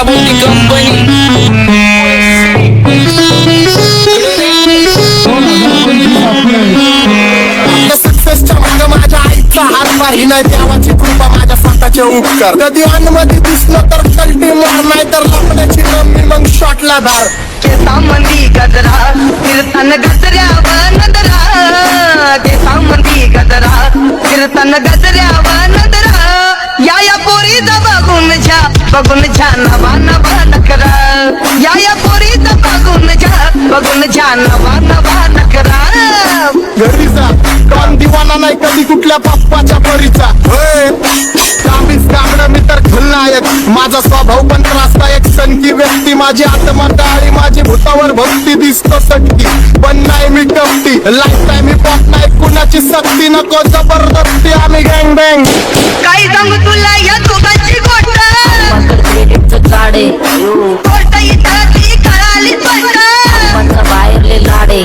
क्या बोलती कंपनी सक्सेसच्या मागं माझ्या आईचा हातभार ही नाही देवाची कृपा माझ्या स्वतःचे उपकार कधी अनमध्ये दिसलं तर कल्टी मार नाही तर लपण्याची रम्मी मग शॉटला धार केसांमंदी गजरा कीर्तन गजऱ्यावर नजरा केसांमंदी गजरा कीर्तन गजऱ्यावर नजरा या पोरीचा बघून छा नवा नवा नकरा या पोरीचा बघून छा नवा नवा नकरा घरी जा डॉन दिवाना नाही कधी कुठल्या पप्पाच्या परीचा कामीच कामडं मी तर खलनायक माझा स्वभाव पण त्रासदायक सनकी व्यक्ती माझी आत्मटाळी माझी भूतावर भक्ती दिसतो सटकी पण नाही मी कपटी लाईफ टाइम ही पॉप नाही कुणाची सक्ती नको जबरदस्ती आम्ही गँग बँग काही सांगू तुला या दोघांची गोष्ट काढे गोष्ट इथं ती कळाली स्पष्ट बाहेरले लाडे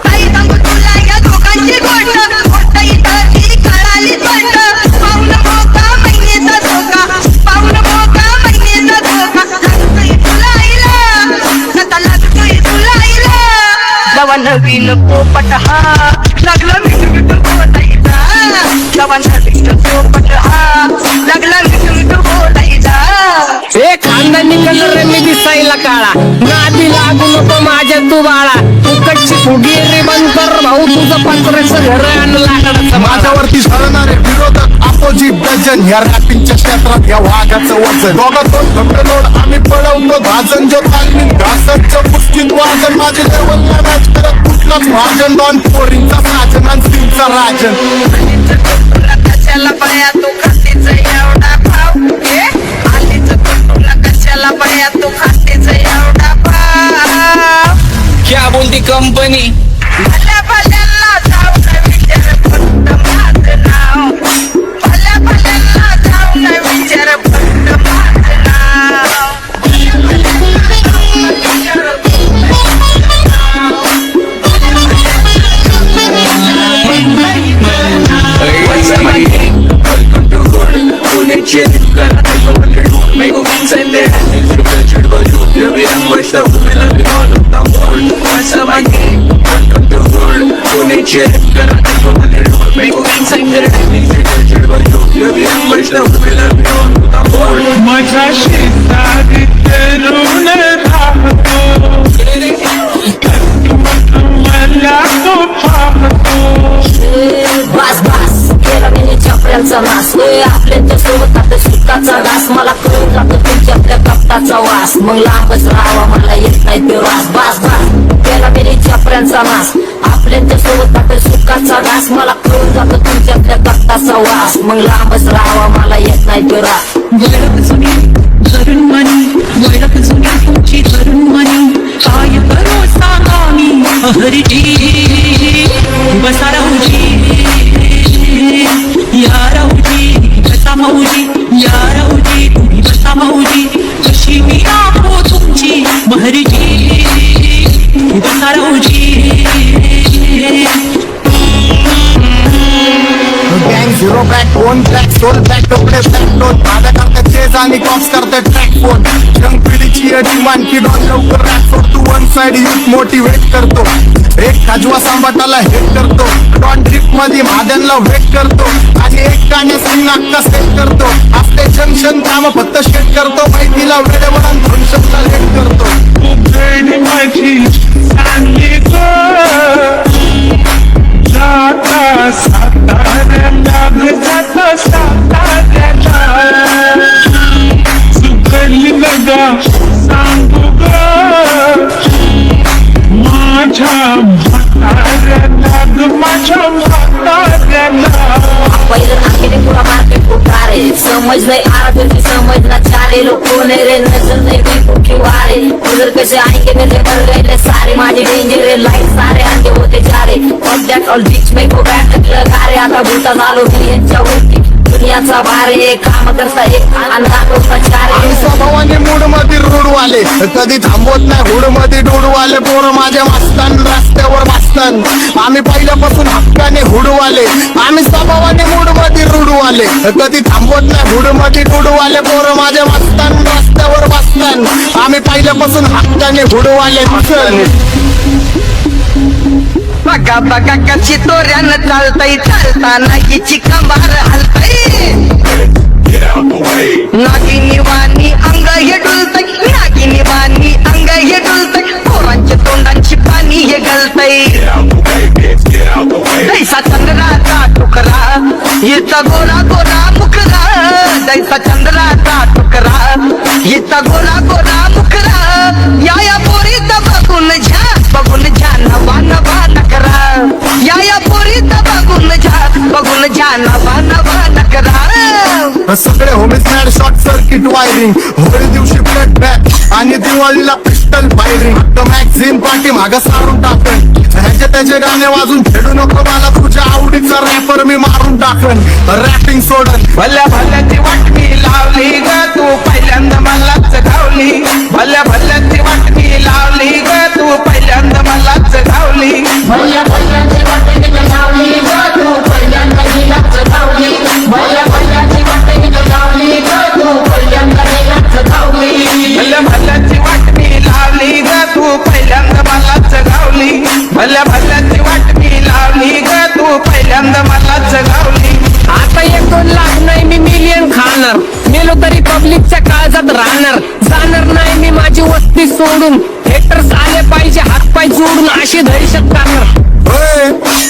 काही सांगू तुला या दोघांची गोष्ट इथं ती कळाली स्पष्ट पाऊन मोका महिनेचा धोका पाऊन मोका महिनेचा धोका लागतोय तुला आईला आता लागतोय तुला आईला नवा नवीन पोपट हा लागला मिठू बोलायचा नवा नवीन पोपट हा लागला मिठू बोलायचा ए खानदानी कलर रे मी दिसायला काळा नादी लागू नको माझ्या तू बाळा फुकटची फुगी रे बंद कर भाऊ तुझं पत्र्याचं घर आणि लाकडाचं माझ्यावरती झळणारे विरोधक अपोजिट डझन या रॅपिंगच्या क्षेत्रात या वाघाचं वजन दोघातून लोड आम्ही पळवतो भाजन जो तालमीन घासाचं पुष्टीत वाजन माझे लेवल नाही मॅच करत कुठलाच भाजन डॉन पोरींचा साजन आणि सिंगचा राजन कशाला पळ्या तू खातेच एवढा भाव आलीच तुला कशाला पळ्या तू खातेच एवढा भाव क्या बोलती कंपनी भल्या भल्यांना जाऊ न विचार फक्त माझं नाव भल्या भल्यांना जाऊ न विचार फक्त माझं नाव माझ्या शेजारी तरुण राहतो मला तो पाहतो बस बस केला मी चपऱ्यांचा नाश आपल्या सोबत आपल्या सुखाचा घास मला कळून जातो तुमच्या आपल्या कपटाचा वास मग लांबच राहावा मला येत नाही ते वास बस बस केला मी चपऱ्यांचा नाश आपल्या सोबत आपल्या सुखाचा घास मला कळून जातो तुमच्या आपल्या कपटाचा वास मग लांबच राहावा मला येत नाही ते रास धरून मनी वळख जुनी तुमची धरून मनी काय करू सांगा मी हरजी बसा राहूजी या राहूजी बसा माऊजी या राहूजी तुम्ही बसा माऊजी कशी मी राहो तुमची महरजी बसा राहूजी गँग zero back one track soul back टोकडे बॅक दोन भाड्या करतात चेज आणि कॉप्स करतात ट्रॅक फोन यंग पिढीची डिमांड की डॉन लवकर रॅप सोड तू वन साइड युथ मोटिवेट करतो एक खाजवा सांबाटाला हेट करतो डॉन ड्रिप मध्ये भाद्यांना वेट करतो आणि एक गाण्यासाठी नाक्का सेट करतो आपले जंक्शन काम फक्त शेट करतो माहितीला वेळेवर आणि फंक्शनला लेट करतो उघड माझी सांगे जाता साताऱ्याला जाता साताऱ्याला चुकली लगा सांगू ग माझ्या म्हाताऱ्याला ग माझ्या म्हाताऱ्याला पहिलं आखिरी पुरा मार्केट उतारे समज नाही आराधुनी समज ना चाले लोक रे नजर नाही कुठे वारे उधर कसे आएंगे मेरे भर गए सारे माझे डेंजर रे लाईट सारे आगे होते जा रे ऑल दैट ऑल बीच में गो बैक लगा रे आता भूता झालो मी यांच्या वरती दुनियाचा भारे काम करता एक आणि दाखवता आम्ही चारे स्वभावाने मूड मध्ये रूडवाले कधी थांबवत नाही हुड मध्ये डोडवाले पोरं माझ्या मस्तान रस्त्यावर बसतान आम्ही पहिल्यापासून हक्काने हुडवाले आम्ही स्वभावाने मूड मध्ये रूडवाले कधी थांबवत नाही हुड मध्ये डोडवाले पोरं माझ्या मस्तान रस्त्यावर बसतान आम्ही पहिल्यापासून हक्काने हुडवाले बघा बघा कशी तोऱ्यानं चालतय चालताना हिची कंबार हलतय नागिनी वाणी अंग हे डुलतय नागिनी वाणी अंग हे डुलतय पोरांच्या तोंडांची पाणी हे गलतय दैसा चंद्राचा टुकरा इथं गोरा गोरा मुकरा दैसा चंद्राचा टुकरा इथं गोरा गोरा मुकरा या पोरीत बघून झा नवा नवा नकरा या पोरीत बघून झा नवा नवा नकरा सगळे homies mad short circuit wiring Holi दिवशी ब्लड बॅग आणि दिवाळीला पिस्टल फायरिंग मॅगझिन पाठी मागं सारून टाकन ह्याचे त्याचे गाणे वाजून खेळू नको मला तुझ्या आवडीचा रॅपर मी मारून टाकन रॅपिंग सोडन भल्या भल्याची वाटणी लावली ग तू पहिल्यांदा मलाच गावली भल्या भल्याची वाटणी लावली ग तू पहिल्यांदा मलाच गावली भैया भैयाची वाटेने लावली ग तू पहिल्यांदा हिलाच धावली भैया भैयाची वाटेने लावली ग तू पहिल्यांदा हिलाच धावली भल्या भल्याची वाटणी लावली ग तू पहिल्यांदा मलाच गावली भल्या भल्याची वाटणी लावली ग तू पहिल्यांदा मलाच गावली आता 1-2 लाख नाही मी मिलियन खाणार मेलो तरी पब्लिकच्या काळजात राहणार जाणार नाही मी माझी वस्ती सोडून हेटर्स आले पाहिजे हातपाय जोडून अशी दहशत करणार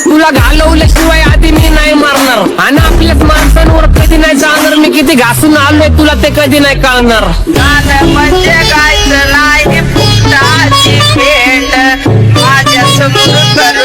तुला घालवल्याशिवाय आधी मी नाही मारणार आणि आपल्याच माणसांवर कधी नाही जाणार मी किती घासून आलोय तुला ते कधी नाही कळणार गाणं म्हणजे गायचं नाही फुटाची भेट माझ्या समोर कर